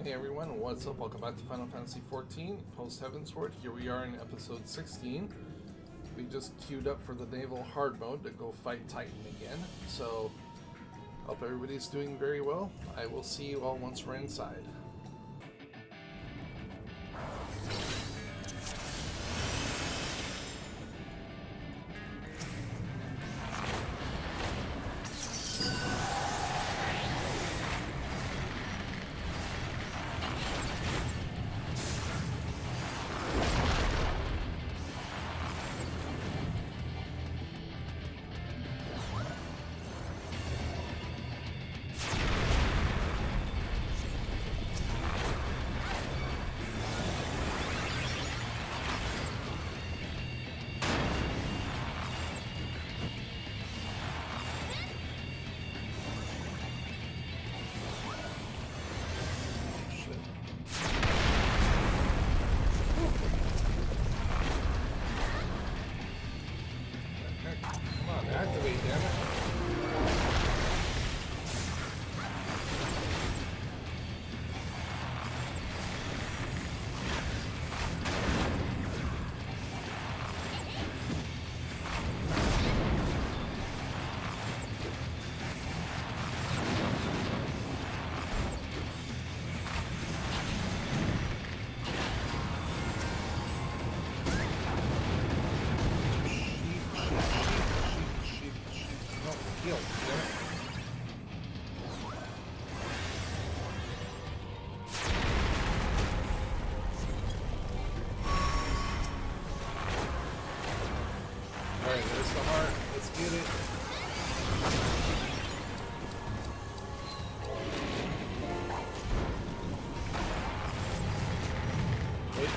Hey everyone, what's up? Welcome back to Final Fantasy XIV, post Heavensward. Here we are in episode 16. We just queued up for the naval hard mode to go fight Titan again. So, hope everybody's doing very well. I will see you all once we're inside. Activate, damn it. Heal, damn it. Alright, there's the heart. Let's get it. Wait.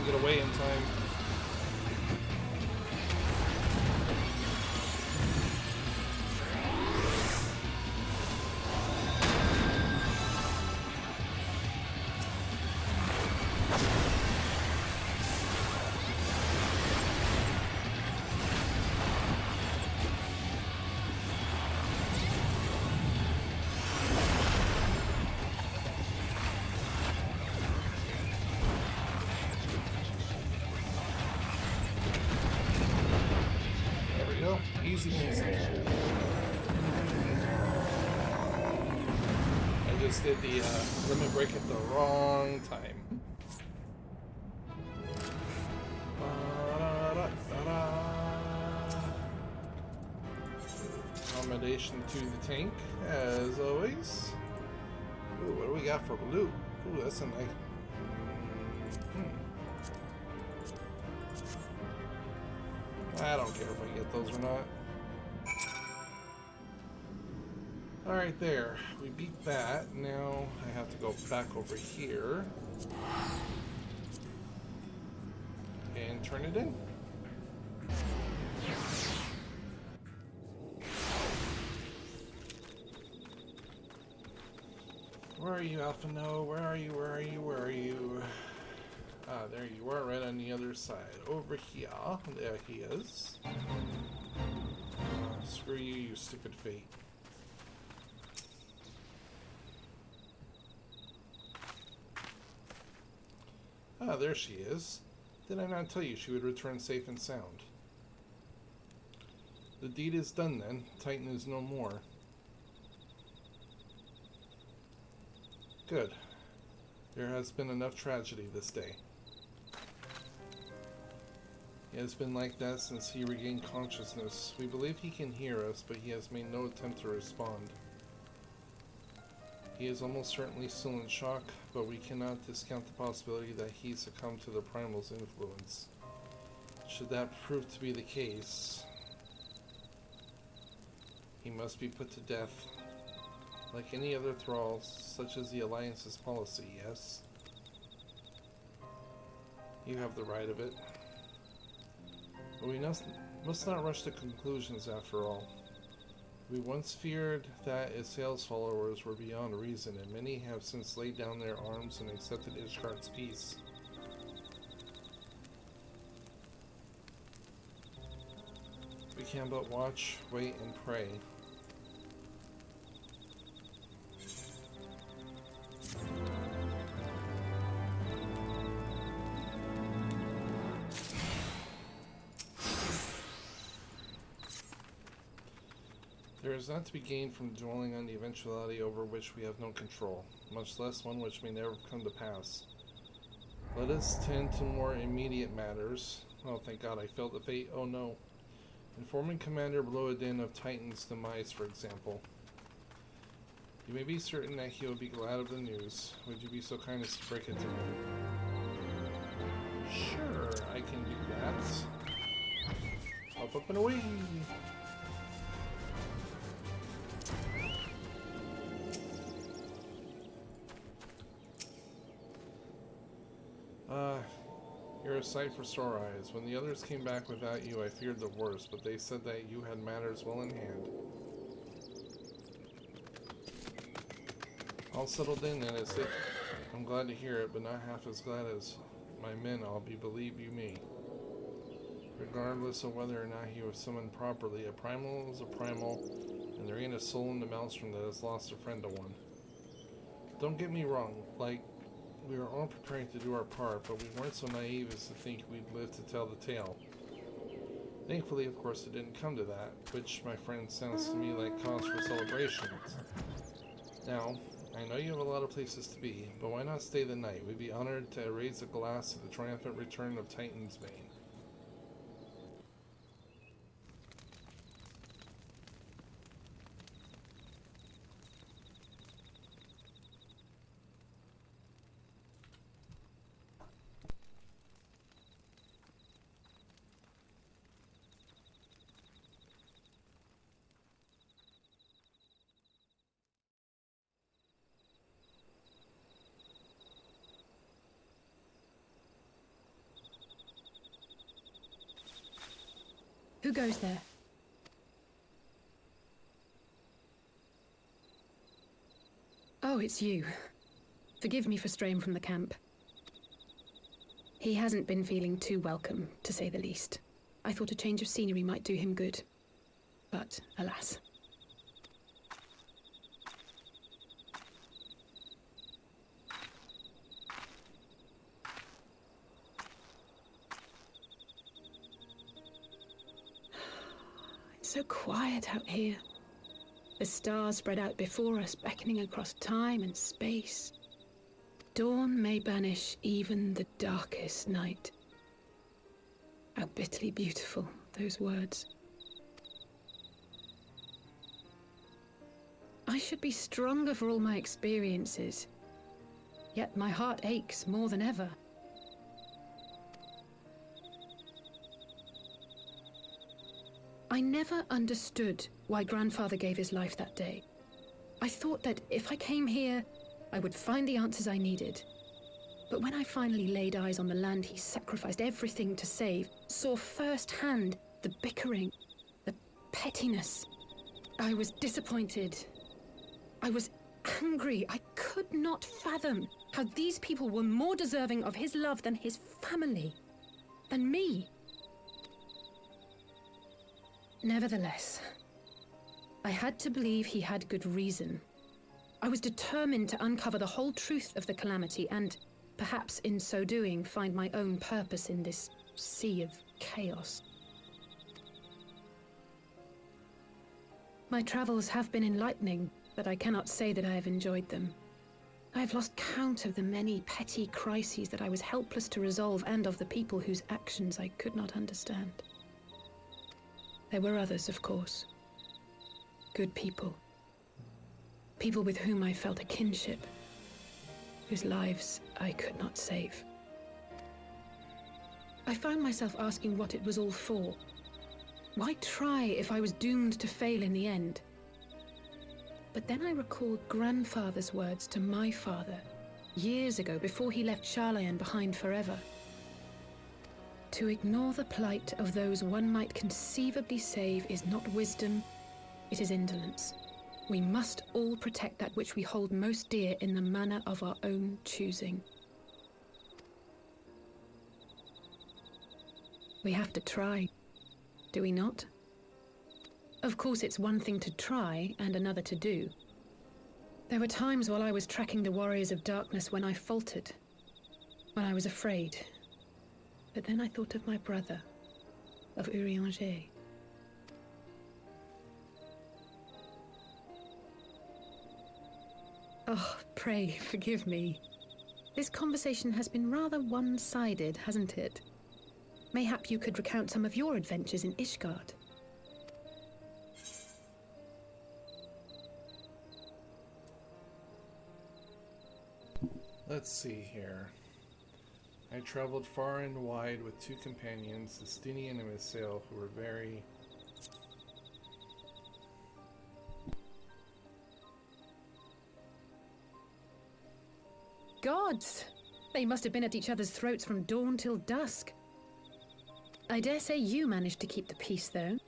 Get away in time. Easy peasy. I just did the limit break at the wrong time. Accommodation to the tank, as always. Ooh, what do we got for loot? Ooh, that's a nice. I don't care if I get those or not. Alright, there. We beat that. Now I have to go back over here and turn it in. Where are you, Alpha No? Where are you? Where are you? Where are you? Ah, there you are, right on the other side. Over here. There he is. Screw you, you stupid fate. Ah, there she is. Did I not tell you she would return safe and sound? The deed is done then. Titan is no more. Good. There has been enough tragedy this day. He has been like that since he regained consciousness. We believe he can hear us, but he has made no attempt to respond. He is almost certainly still in shock, but we cannot discount the possibility that he succumbed to the Primal's influence. Should that prove to be the case, he must be put to death, like any other thrall, such as the Alliance's policy, yes? You have the right of it. But we must not rush to conclusions after all. We once feared that Isael's followers were beyond reason, and many have since laid down their arms and accepted Ishgard's peace. We can but watch, wait, and pray. There is not to be gained from dwelling on the eventuality over which we have no control, much less one which may never come to pass. Let us tend to more immediate matters. Oh, thank God, I failed the fate. Oh no. Informing Commander Bloedin of Titan's demise, for example. You may be certain that he will be glad of the news. Would you be so kind as to break it to him? Sure, I can do that. Up and away! You're a sight for sore eyes. When the others came back without you, I feared the worst, but they said that you had matters well in hand. All settled in, and it's it. I'm glad to hear it, but not half as glad as my men, believe you me. Regardless of whether or not he was summoned properly, a primal is a primal, and there ain't a soul in the maelstrom that has lost a friend to one. Don't get me wrong, we were all preparing to do our part, but we weren't so naive as to think we'd live to tell the tale. Thankfully, of course, it didn't come to that, which, my friend, sounds to me like cause for celebrations. Now, I know you have a lot of places to be, but why not stay the night? We'd be honored to raise a glass to the triumphant return of Titan's Bane. Who goes there? Oh, it's you. Forgive me for straying from the camp. He hasn't been feeling too welcome, to say the least. I thought a change of scenery might do him good. But, alas. So quiet out here. The stars spread out before us, beckoning across time and space. Dawn may banish even the darkest night. How bitterly beautiful, those words. I should be stronger for all my experiences, yet my heart aches more than ever. I never understood why Grandfather gave his life that day. I thought that if I came here, I would find the answers I needed. But when I finally laid eyes on the land he sacrificed everything to save, saw firsthand the bickering, the pettiness, I was disappointed. I was angry. I could not fathom how these people were more deserving of his love than his family, than me. Nevertheless, I had to believe he had good reason. I was determined to uncover the whole truth of the calamity and, perhaps in so doing, find my own purpose in this sea of chaos. My travels have been enlightening, but I cannot say that I have enjoyed them. I have lost count of the many petty crises that I was helpless to resolve, and of the people whose actions I could not understand. There were others, of course. Good people. People with whom I felt a kinship, whose lives I could not save. I found myself asking what it was all for. Why try if I was doomed to fail in the end? But then I recalled grandfather's words to my father, years ago, before he left Charlayan behind forever. To ignore the plight of those one might conceivably save is not wisdom, it is indolence. We must all protect that which we hold most dear in the manner of our own choosing. We have to try, do we not? Of course, it's one thing to try and another to do. There were times while I was tracking the warriors of darkness when I faltered, when I was afraid. But then I thought of my brother, of Urianger. Oh, pray forgive me. This conversation has been rather one-sided, hasn't it? Mayhap you could recount some of your adventures in Ishgard. Let's see here. I traveled far and wide with two companions, Estinian and Misael, who were very... Gods! They must have been at each other's throats from dawn till dusk. I dare say you managed to keep the peace, though.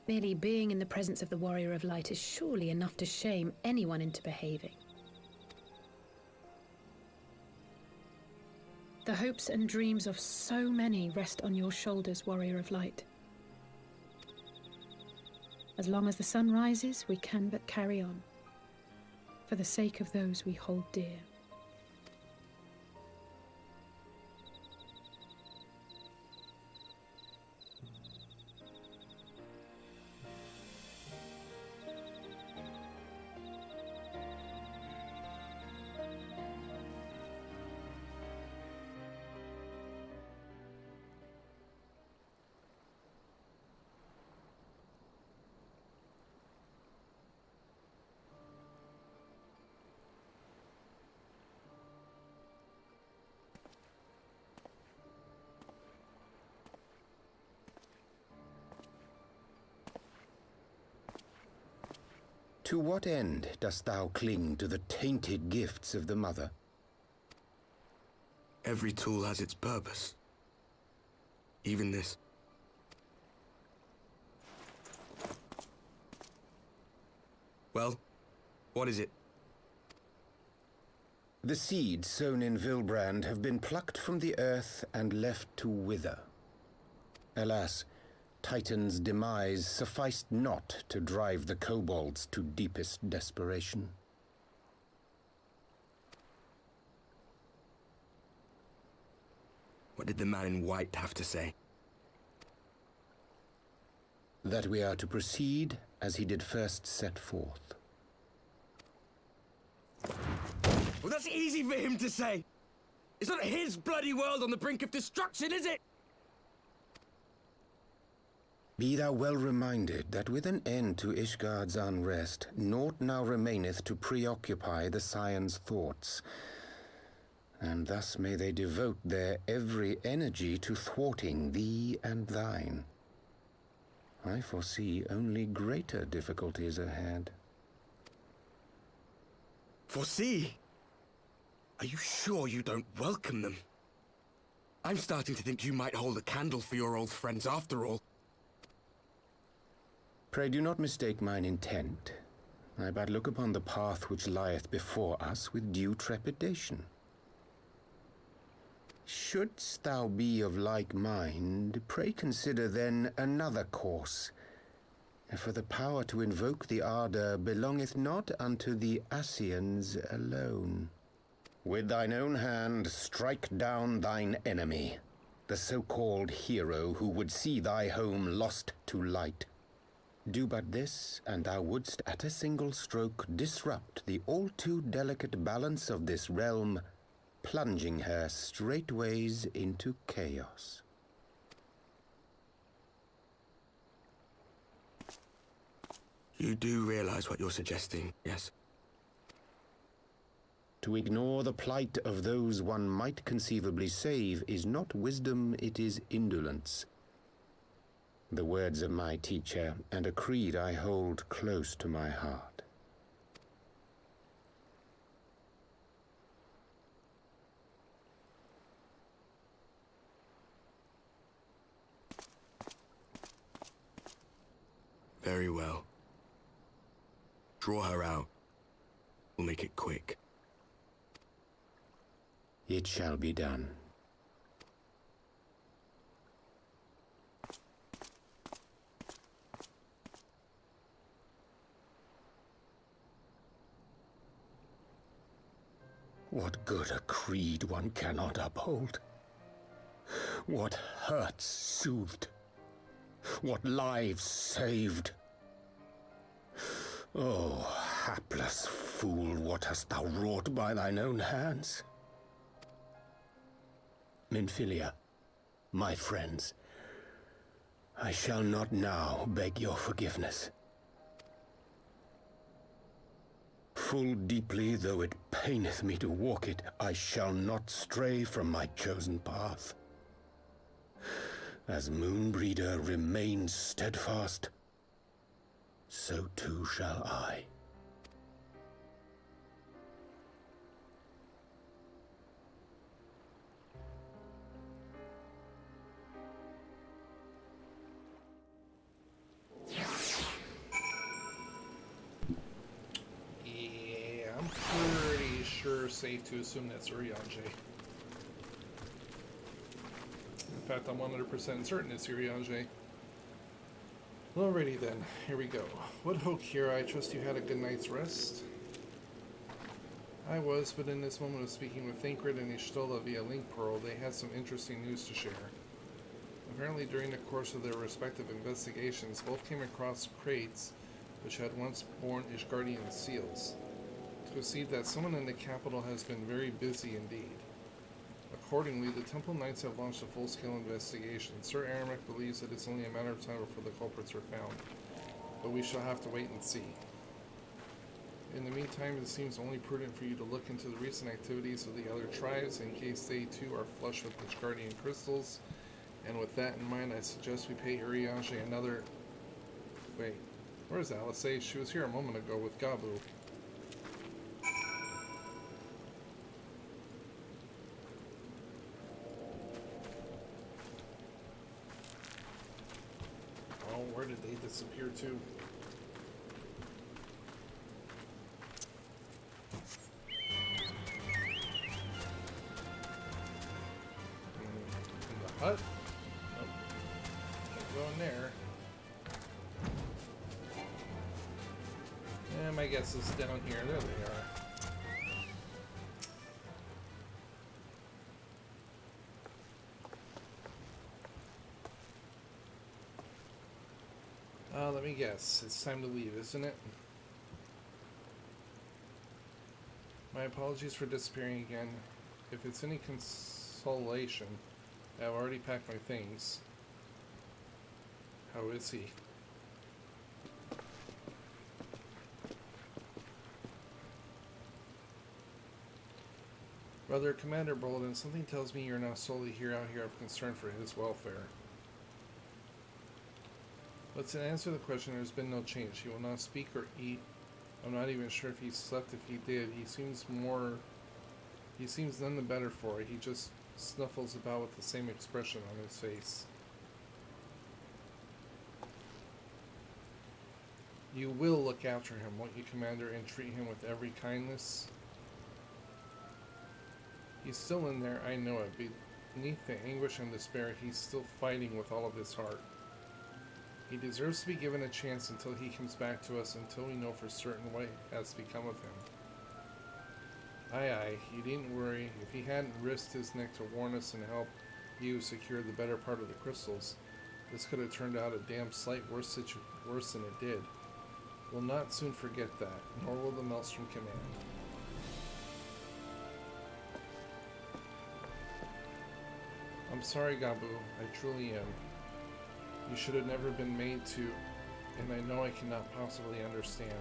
Merely being in the presence of the Warrior of Light is surely enough to shame anyone into behaving. The hopes and dreams of so many rest on your shoulders, Warrior of Light. As long as the sun rises, we can but carry on, for the sake of those we hold dear. To what end dost thou cling to the tainted gifts of the Mother? Every tool has its purpose. Even this. Well, what is it? The seeds sown in Vilbrand have been plucked from the earth and left to wither. Alas, Titan's demise sufficed not to drive the kobolds to deepest desperation. What did the man in white have to say? That we are to proceed as he did first set forth. Well, that's easy for him to say! It's not his bloody world on the brink of destruction, is it? Be thou well reminded that with an end to Ishgard's unrest, naught now remaineth to preoccupy the Scion's thoughts, and thus may they devote their every energy to thwarting thee and thine. I foresee only greater difficulties ahead. Foresee? Are you sure you don't welcome them? I'm starting to think you might hold a candle for your old friends after all. Pray do not mistake mine intent. I but look upon the path which lieth before us with due trepidation. Shouldst thou be of like mind, pray consider then another course. For the power to invoke the ardor belongeth not unto the Ascians alone. With thine own hand strike down thine enemy, the so-called hero who would see thy home lost to light. Do but this, and thou wouldst at a single stroke disrupt the all too delicate balance of this realm, plunging her straightways into chaos. You do realize what you're suggesting, yes? To ignore the plight of those one might conceivably save is not wisdom, it is indolence. The words of my teacher, and a creed I hold close to my heart. Very well. Draw her out. We'll make it quick. It shall be done. What good a creed one cannot uphold? What hurts soothed? What lives saved? Oh, hapless fool, what hast thou wrought by thine own hands? Minfilia, my friends, I shall not now beg your forgiveness. Full deeply though it paineth me to walk it, I shall not stray from my chosen path. As Moonbreeder remains steadfast, so too shall I. Yeah, I'm pretty sure safe to assume that's Urianger. In fact, I'm 100% certain it's Urianger. Alrighty then, here we go. Woodhoe Kira, I trust you had a good night's rest? I was, but in this moment of speaking with Thancred and Ishtola via Link Pearl, they had some interesting news to share. Apparently during the course of their respective investigations, both came across crates which had once borne Ishgardian seals. To perceive that someone in the capital has been very busy indeed. Accordingly, the Temple Knights have launched a full-scale investigation. Sir Aramek believes that it's only a matter of time before the culprits are found, but we shall have to wait and see. In the meantime, it seems only prudent for you to look into the recent activities of the other tribes in case they too are flush with Ishgardian crystals. And with that in mind, I suggest we pay Urianger another... Wait, where's Alice? She was here a moment ago with Gabu. Oh, where did they disappear to? In the hut? Nope. Can't go in there. And my guess is down here. There they are. Let me guess. It's time to leave, isn't it? My apologies for disappearing again. If it's any consolation, I've already packed my things. How is he? Brother Commander Bolden, something tells me you're now solely out here of concern for his welfare. But to answer the question, there's been no change. He will not speak or eat. I'm not even sure if he slept. If he did, he seems none the better for it. He just snuffles about with the same expression on his face. You will look after him, won't you, Commander, and treat him with every kindness? He's still in there, I know it. Beneath the anguish and despair, he's still fighting with all of his heart. He deserves to be given a chance until he comes back to us, until we know for certain what has become of him. Aye, you needn't worry. If he hadn't risked his neck to warn us and help you secure the better part of the crystals, This could have turned out a damn sight worse than it did. We'll not soon forget that, nor will the Maelstrom Command. I'm sorry, Gabu. I truly am. You should have never been made to, and I know I cannot possibly understand.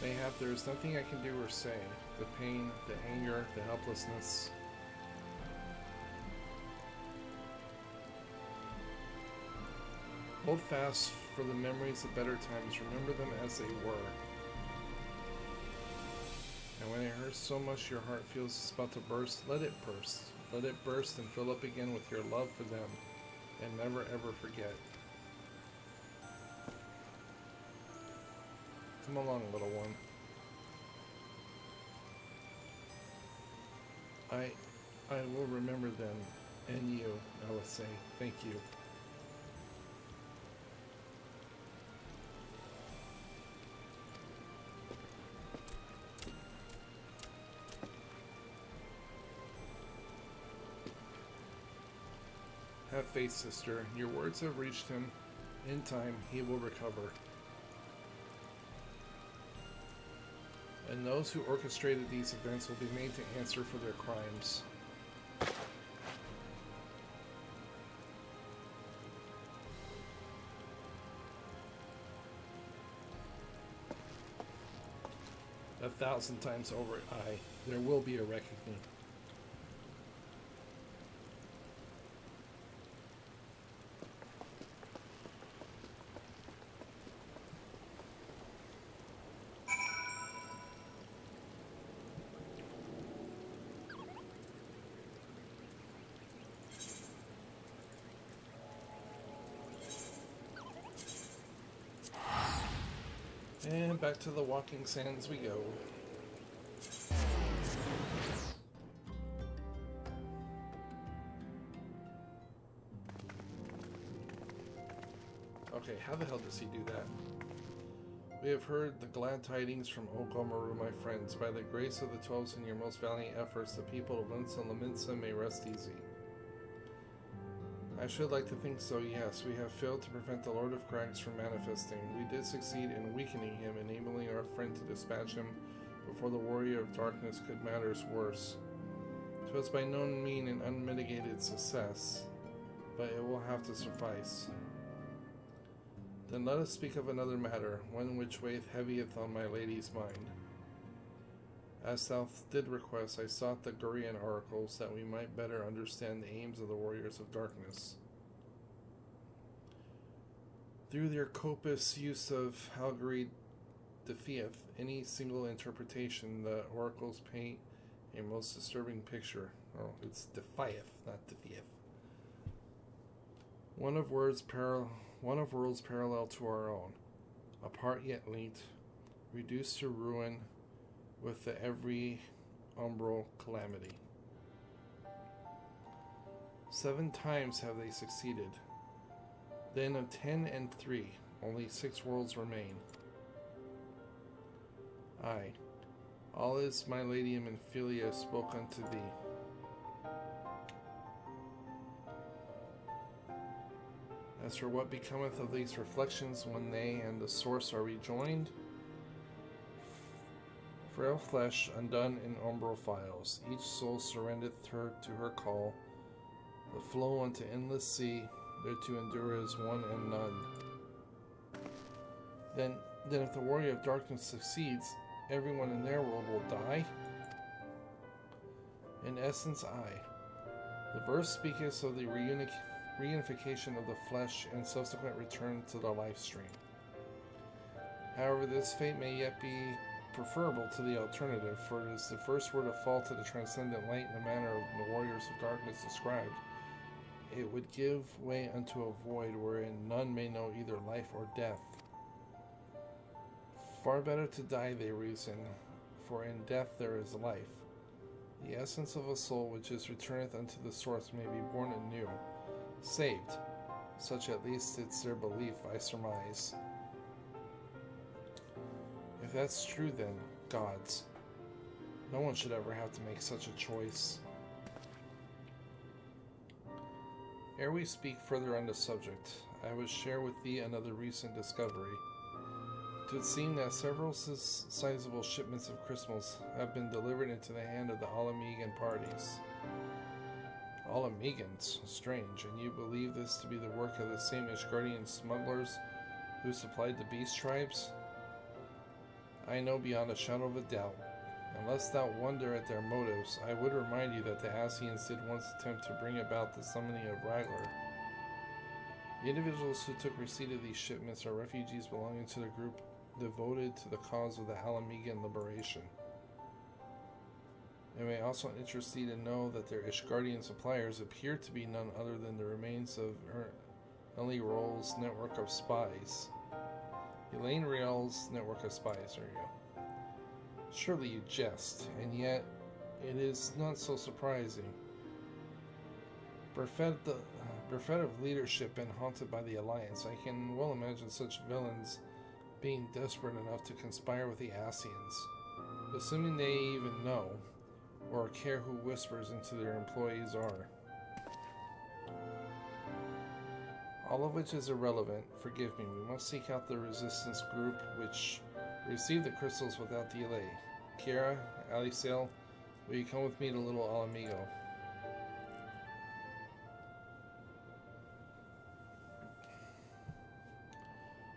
Mayhap there is nothing I can do or say. The pain, the anger, the helplessness. Hold fast for the memories of better times. Remember them as they were. And when it hurts so much your heart feels it's about to burst, let it burst. Let it burst and fill up again with your love for them. And never ever forget. Come along, little one. I will remember them and you, I would say. Thank you. Have faith, sister. Your words have reached him. In time, he will recover. And those who orchestrated these events will be made to answer for their crimes. A thousand times over, there will be a reckoning. And back to the walking sands we go. Okay, how the hell does he do that? We have heard the glad tidings from Okomaru, my friends. By the grace of the 12s and your most valiant efforts, the people of Linsa and Laminsa may rest easy. I should like to think so, yes. We have failed to prevent the Lord of Crags from manifesting. We did succeed in weakening him, enabling our friend to dispatch him before the Warrior of Darkness could matters worse. 'Twas by no means an unmitigated success, but it will have to suffice. Then let us speak of another matter, one which weigheth heavieth on my lady's mind. As thou did request, I sought the Gurian oracles that we might better understand the aims of the Warriors of Darkness. Through their copious use of Halgari defieth any single interpretation, the oracles paint a most disturbing picture. Oh, it's defieth, not defieth. One of worlds parallel to our own, apart yet linked, reduced to ruin with the every umbral calamity. 7 times have they succeeded. Then of 10 and 3, only 6 worlds remain. Aye, all is my lady and Philia spoke unto thee. As for what becometh of these reflections when they and the source are rejoined, frail flesh undone in umbral files, each soul surrendereth her to her call, the flow unto endless sea, there to endure as one and none. Then if the Warrior of Darkness succeeds, everyone in their world will die? In essence, aye. The verse speaketh of the reunification of the flesh and subsequent return to the life stream. However, this fate may yet be preferable to the alternative, for it is the first were to fall to the transcendent light in the manner of the Warriors of Darkness described. It would give way unto a void wherein none may know either life or death. Far better to die, they reason, for in death there is life. The essence of a soul which is returneth unto the source may be born anew, saved. Such at least it's their belief, I surmise. If that's true, then, gods, no one should ever have to make such a choice. Ere we speak further on the subject, I would share with thee another recent discovery. It would seem that several sizable shipments of crystals have been delivered into the hand of the Alamegan parties. Alamegans? Strange, and you believe this to be the work of the same Ishgardian smugglers who supplied the beast tribes? I know beyond a shadow of a doubt. Unless thou wonder at their motives, I would remind you that the Ascians did once attempt to bring about the summoning of Raglar. The individuals who took receipt of these shipments are refugees belonging to the group devoted to the cause of the Alamegan liberation. It may also interest thee to know that their Ishgardian suppliers appear to be none other than the remains of Elaine Roll's network of spies. Elaine Riel's network of spies, there you go. Surely you jest, and yet it is not so surprising. Bereft of leadership and haunted by the Alliance, I can well imagine such villains being desperate enough to conspire with the Ascians, assuming they even know or care who whispers into their employees are. All of which is irrelevant. Forgive me, we must seek out the resistance group which received the crystals without delay. Kira, Alicel, will you come with me to Little Alamigo?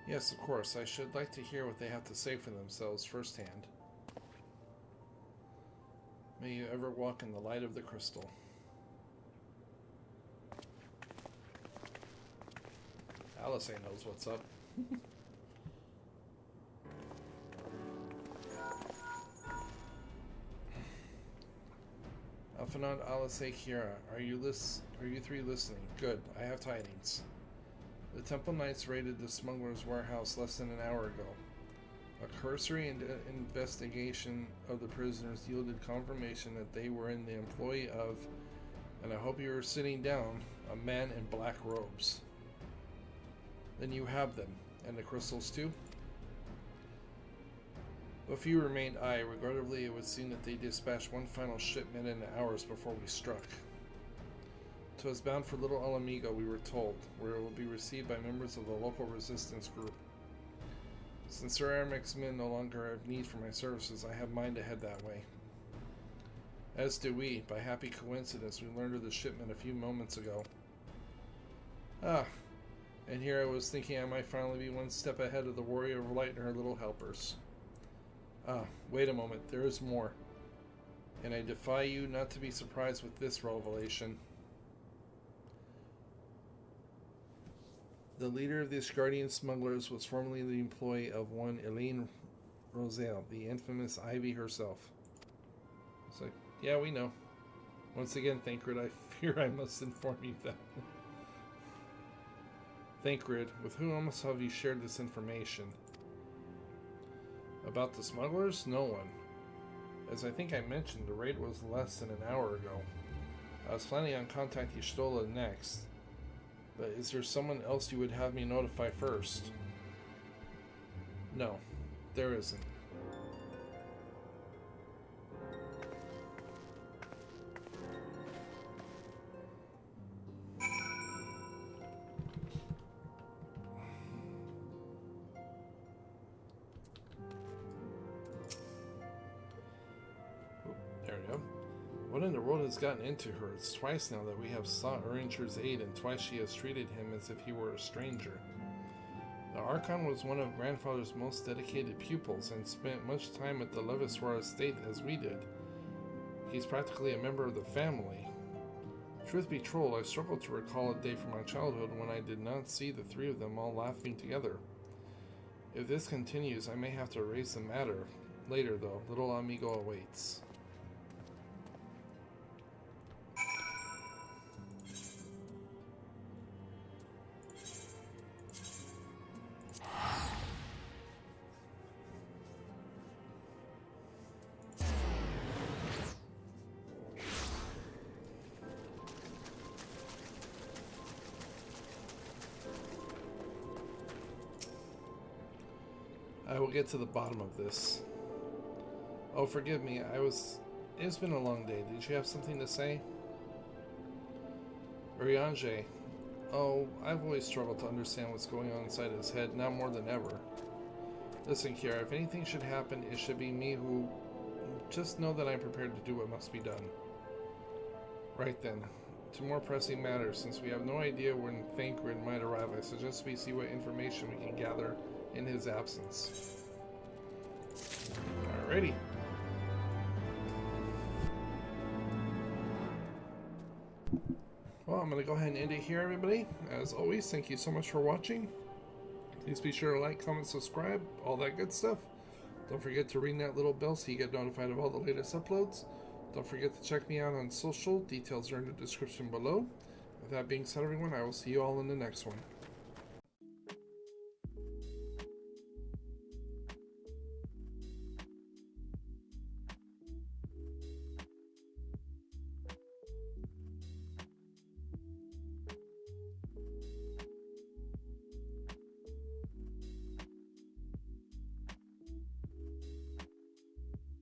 Yes, of course. I should like to hear what they have to say for themselves firsthand. May you ever walk in the light of the crystal. Alice knows what's up. Alphanod, Alice, Kira, are you three listening? Good, I have tidings. The Temple Knights raided the smuggler's warehouse less than an hour ago. A cursory investigation of the prisoners yielded confirmation that they were in the employ of, and I hope you are sitting down, a man in black robes. Then you have them, and the crystals too? A few remained. Regrettably, it would seem that they dispatched one final shipment in the hours before we struck. 'Twas bound for Little Alamigo, we were told, where it will be received by members of the local resistance group. Since Sir Aramex's men no longer have need for my services, I have mine to head that way. As do we. By happy coincidence, we learned of the shipment a few moments ago. And here I was thinking I might finally be one step ahead of the Warrior of Light and her little helpers. Wait a moment, there is more. And I defy you not to be surprised with this revelation. The leader of the Ishgardian smugglers was formerly the employee of one Elaine Rosale, the infamous Ivy herself. It's like, yeah, we know. Once again, Thancred, I fear I must inform you that. Thancred, with whom else have you shared this information? About the smugglers? No one. As I think I mentioned, the raid was less than an hour ago. I was planning on contacting Stola next. But is there someone else you would have me notify first? No, there isn't. There we go. What in the world has gotten into her? It's twice now that we have sought Eringer's aid, and twice she has treated him as if he were a stranger. The Archon was one of Grandfather's most dedicated pupils, and spent much time at the Heavensward estate as we did. He's practically a member of the family. Truth be told, I struggle to recall a day from my childhood when I did not see the three of them all laughing together. If this continues, I may have to raise the matter. Later, though, Little Amigo awaits. I will get to the bottom of this. Oh, forgive me, it's been a long day. Did you have something to say? Urianger, Oh, I've always struggled to understand what's going on inside his head, now more than ever. Listen, Kiara, if anything should happen, it should be me who... Just know that I'm prepared to do what must be done. Right then. To more pressing matters, since we have no idea when Thancred might arrive, I suggest we see what information we can gather in his absence. Alrighty. Well, I'm going to go ahead and end it here, everybody. As always, thank you so much for watching. Please be sure to like, comment, subscribe, all that good stuff. Don't forget to ring that little bell so you get notified of all the latest uploads. Don't forget to check me out on social. Details are in the description below. With that being said, everyone, I will see you all in the next one.